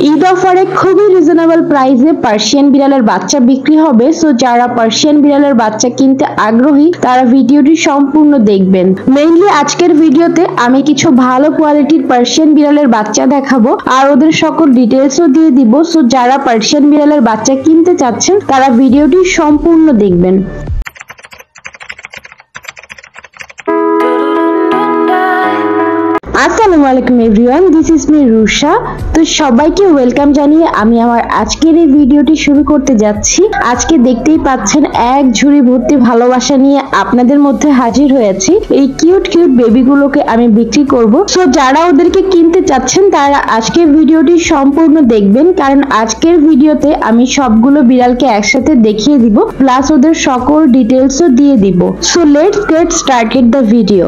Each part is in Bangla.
ঈদ অফারে খুবই রিজনেবল প্রাইসে পার্সিয়ান বিড়ালের বাচ্চা বিক্রি হবে। সো যারা পার্সিয়ান বিড়ালের বাচ্চা কিনতে আগ্রহী তারা ভিডিওটি সম্পূর্ণ দেখবেন। মেইনলি আজকের ভিডিওতে আমি কিছু ভালো কোয়ালিটির পার্সিয়ান বিড়ালের বাচ্চা দেখাবো আর ওদের সকল ডিটেলসও দিয়ে দিব। সো যারা পার্সিয়ান বিড়ালের বাচ্চা কিনতে চাচ্ছেন তারা ভিডিওটি সম্পূর্ণ দেখবেন। আসসালামু আলাইকুম everyone, this is me Rusha. তো সবাইকে ওয়েলকাম জানিয়ে আমি আমার আজকের এই ভিডিওটি শুরু করতে যাচ্ছি। আজকে দেখতেই পাচ্ছেন এক ঝুড়ি ভর্তি ভালোবাসা নিয়ে আপনাদের মধ্যে হাজির হয়েছি। এই কিউট কিউট বেবিগুলোকে আমি বিক্রি করব। সো যারা ওদেরকে কিনতে চাচ্ছেন তারা আজকের ভিডিওটি সম্পূর্ণ দেখবেন, কারণ আজকের ভিডিওতে আমি সবগুলো বিড়ালকে একসাথে দেখিয়ে দিব, প্লাস ওদের সকল ডিটেলসও দিয়ে দিব। So let's get started the video.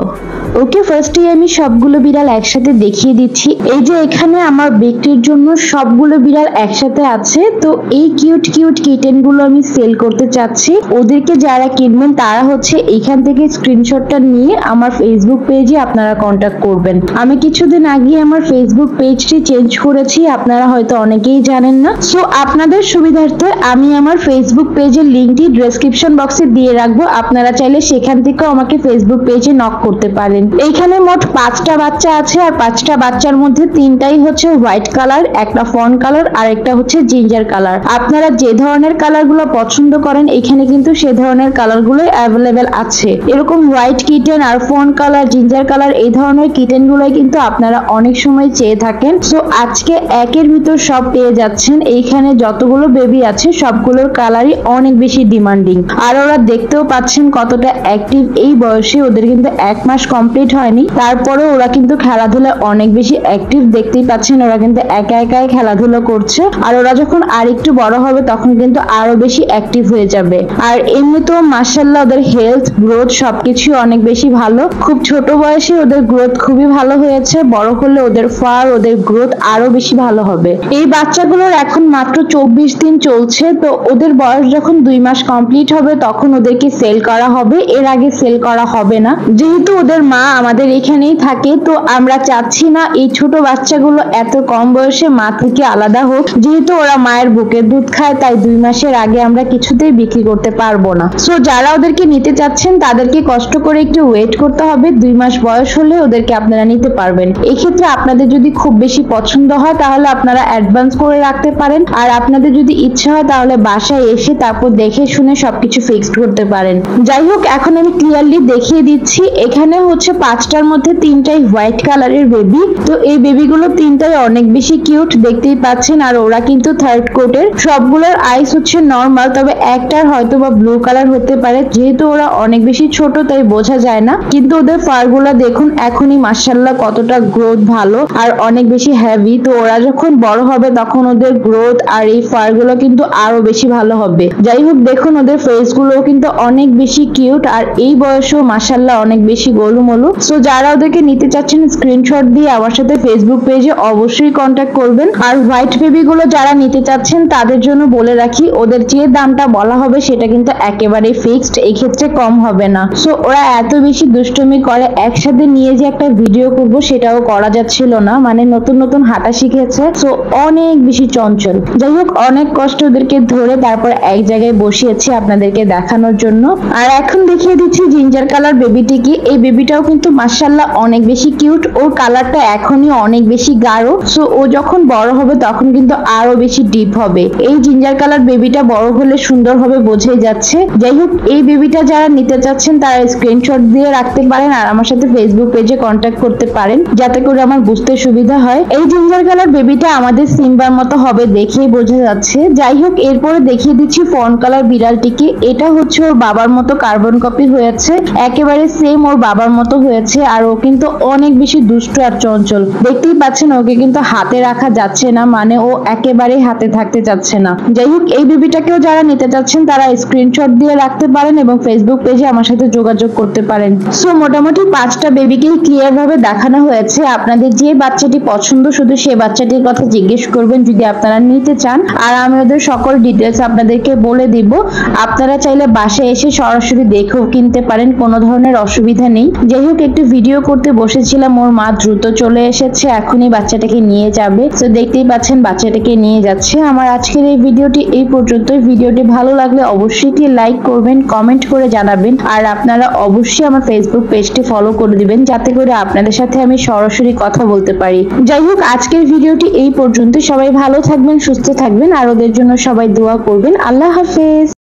Okay, ফার্স্টে আমি সবগুলো বিড়াল একসাথে দেখিয়ে দিচ্ছি। এই যে এখানে আমার বিক্রির জন্য সবগুলো বিড়াল একসাথে আছে। তো এই কিউট কিউট কিটেন গুলো আমি সেল করতে চাচ্ছি। ওদেরকে যারা কিনবেন তারা হচ্ছে এখান থেকে স্ক্রিনশটটা নিয়ে আমার ফেসবুক পেজে আপনারা কন্ট্যাক্ট করবেন। আমি কিছুদিন আগে আমার ফেসবুক পেজটি চেঞ্জ করেছি, আপনারা হয়তো অনেকেই জানেন না। সো আপনাদের সুবিধার্থে আমি আমার ফেসবুক পেজের লিঙ্কটি ডেসক্রিপশন বক্সে দিয়ে রাখবো। আপনারা চাইলে সেখান থেকেও আমাকে ফেসবুক পেজে নক করতে পারেন। এইখানে মোট 5টা বাচ্চা আছে আর 5টা বাচ্চার মধ্যে 3টাই হচ্ছে হোয়াইট কালার, একটা ফন কালার আর একটা হচ্ছে জিঞ্জার কালার। আপনারা যে ধরনের কালারগুলো পছন্দ করেন এখানে কিন্তু সে ধরনের কালারগুলো অ্যাভেলেবেল আছে। এরকম হোয়াইট কিটেন আর ফন কালার, জিঞ্জার কালার এই ধরনের কিটেনগুলোই কিন্তু আপনারা অনেক সময় চেয়ে থাকেন। সো আজকে একের ভিতর সব পেয়ে যাচ্ছেন। এইখানে যতগুলো বেবি আছে সবগুলোর কালারই অনেক বেশি ডিমান্ডিং, আর ওরা দেখতেও পাচ্ছেন কতটা অ্যাক্টিভ। এই বয়সে ওদের কিন্তু 1 মাস কমপ্লিট হয়নি, তারপরে ওরা কিন্তু খেলাধুলা অনেক বেশি অ্যাক্টিভ। দেখতেই পাচ্ছেন ওরা কিন্তু একা একাই খেলাধুলা করছে, আর ওরা যখন আর একটু বড় হবে তখন কিন্তু আরো বেশি অ্যাক্টিভ হয়ে যাবে। আর এমনিতেও মাশাআল্লাহ ওদের হেলথ, গ্রোথ সবকিছু অনেক বেশি ভালো। খুব ছোট বয়সে ওদের গ্রোথ খুবই ভালো হয়েছে। বড় হলে ওদের ফার, ওদের গ্রোথ আরো বেশি ভালো হবে। এই বাচ্চাগুলোর এখন মাত্র 24 দিন চলছে। তো ওদের বয়স যখন 2 মাস কমপ্লিট হবে তখন ওদেরকে সেল করা হবে, এর আগে সেল করা হবে না। যেহেতু ওদের মা আমাদের এখানেই থাকে, তো আমরা চাচ্ছি না এই ছোট বাচ্চাগুলো এত কম বয়সে মা থেকে আলাদা হোক। যেহেতু ওরা মায়ের বুকের দুধ খায়, তাই 2 মাসের আগে আমরা কিছুতেই বিক্রি করতে পারবো না। সো যারা ওদেরকে নিতে চাচ্ছেন তাদেরকে কষ্ট করে একটু ওয়েট করতে হবে। 2 মাস বয়স হলে ওদেরকে আপনারা নিতে পারবেন। এই ক্ষেত্রে আপনাদের যদি খুব বেশি পছন্দ হয় তাহলে আপনারা অ্যাডভান্স করে রাখতে পারেন, আর আপনাদের যদি ইচ্ছা হয় তাহলে বাসায় এসে তারপর দেখে শুনে সবকিছু ফিক্সড করতে পারেন। যাই হোক, এখন আমি ক্লিয়ারলি দেখিয়ে দিচ্ছি। এখানে হচ্ছে 5টার মধ্যে 3টাই হোয়াইট কালারের বেবি। তো এই বেবিগুলো 3টাই অনেক বেশি কিউট, দেখতেই পাচ্ছেন। আর ওরা কিন্তু 3rd কোটের। সবগুলোর আইস হচ্ছে নরমাল, তবে একটার হয়তো বা ব্লু কালার হতে পারে। যেহেতু ওরা অনেক বেশি ছোট তাই বোঝা যায় না, কিন্তু ওদের ফারগুলো দেখুন এখনই মাশাআল্লাহ কতটা গ্রোথ ভালো আর অনেক বেশি হেভি। তো ওরা যখন বড় হবে তখন ওদের গ্রোথ আর এই ফারগুলো কিন্তু আরো বেশি ভালো হবে। যাই হোক, দেখুন ওদের ফেস গুলো কিন্তু অনেক বেশি কিউট, আর এই বয়সেও মাশাআল্লাহ অনেক বেশি গোলুমলু। সো যারা ওদেরকে নিতে চাচ্ছেন স্ক্রিনশট দিয়ে আমার সাথে ফেসবুক পেজে অবশ্যই কন্ট্যাক্ট করবেন। আর হোয়াইট বেবি গুলো যারা নিতে চাচ্ছেন তাদের জন্য বলে রাখি, ওদের যে দামটা বলা হবে সেটা কিন্তু একেবারে ফিক্সড, এই ক্ষেত্রে কম হবে না। সো ওরা এত বেশি দুষ্টুমি করে, একসাথে নিয়ে যে একটা ভিডিও করব সেটাও করা যাচ্ছিল না, মানে নতুন নতুন হাঁটা শিখেছে। সো অনেক বেশি চঞ্চল। যাই হোক, অনেক কষ্ট ওদেরকে ধরে তারপর এক জায়গায় বসিয়েছি আপনাদেরকে দেখানোর জন্য। আর এখন দেখিয়ে দিচ্ছি জিঞ্জার কালার বেবিটিকে। এই বেবিটাও কিন্তু মাশাআল্লাহ অনেক বেশি কিউট। ওর কালারটা এখনই অনেক বেশি গাঢ়। সো ও যখন বড় হবে তখন কিন্তু আরো বেশি ডিপ হবে। এই জিঞ্জার কালার বেবিটা বড় হলে সুন্দর হবে বোঝাই যাচ্ছে। যাই হোক, এই বেবিটা যারা নিতে চাচ্ছেন তারা স্ক্রিনশট দিয়ে রাখতে পারেন আর আমার সাথে ফেসবুক পেজে কন্ট্যাক্ট করতে পারেন, যাতে করে আমার বুঝতে সুবিধা হয়। এই জিঞ্জার কালার বেবিটা আমাদের সিম্বার মতো হবে, দেখেই বোঝা যাচ্ছে। যাই হোক, এরপরে দেখিয়ে দিচ্ছি ফন কালার বিড়ালটিকে। এটা হচ্ছে ওর বাবার মতো কার্বন কপি হয়েছে, একেবারে সেম ওর বাবার মতো হয়েছে। আর ও কিন্তু অনেক বেশি দুষ্ট আর চঞ্চল, দেখতেই পাচ্ছেন। ওকে কিন্তু হাতে রাখা যাচ্ছে না, মানে ও একেবারে হাতে থাকতে চাচ্ছে না। যাই হোক, এই বেবিটাকেও যারা নিতে চাচ্ছেন তারা স্ক্রিনশট দিয়ে রাখতে পারেন এবং ফেসবুক পেজে আমার সাথে যোগাযোগ করতে পারেন। সো মোটামুটি 5টা বেবিকেই ক্লিয়ার ভাবে দেখানো হয়েছে। আপনাদের যে বাচ্চাটি পছন্দ শুধু সে বাচ্চাটির কথা জিজ্ঞেস করবেন যদি আপনারা নিতে চান, আর আমি ওদের সকল ডিটেলস আপনাদেরকে বলে দিব। আপনারা চাইলে বাসায় এসে সরাসরি দেখেও কিনতে পারেন, কোনো ধরনের অসুবিধা নেই। যাই হোক, একটু ভিডিও করতে বসেছিলাম, ওর মা মা দ্রুত চলে এসেছে, এখনই বাচ্চাটাকে নিয়ে যাবে। তো দেখতেই পাচ্ছেন বাচ্চাটাকে নিয়ে যাচ্ছে। আমার আজকের এই ভিডিওটি এই পর্যন্তই। ভিডিওটি ভালো লাগলে অবশ্যই একটি লাইক করবেন, কমেন্ট করে জানাবেন, আর আপনারা অবশ্যই আমার ফেসবুক পেজটি ফলো করে দিবেন যাতে করে আপনাদের সাথে আমি সরাসরি কথা বলতে পারি। যাই হোক, আজকের ভিডিওটি এই পর্যন্ত। সবাই ভালো থাকবেন, সুস্থ থাকবেন, আর ওদের জন্য সবাই দোয়া করবেন। আল্লাহ হাফেজ।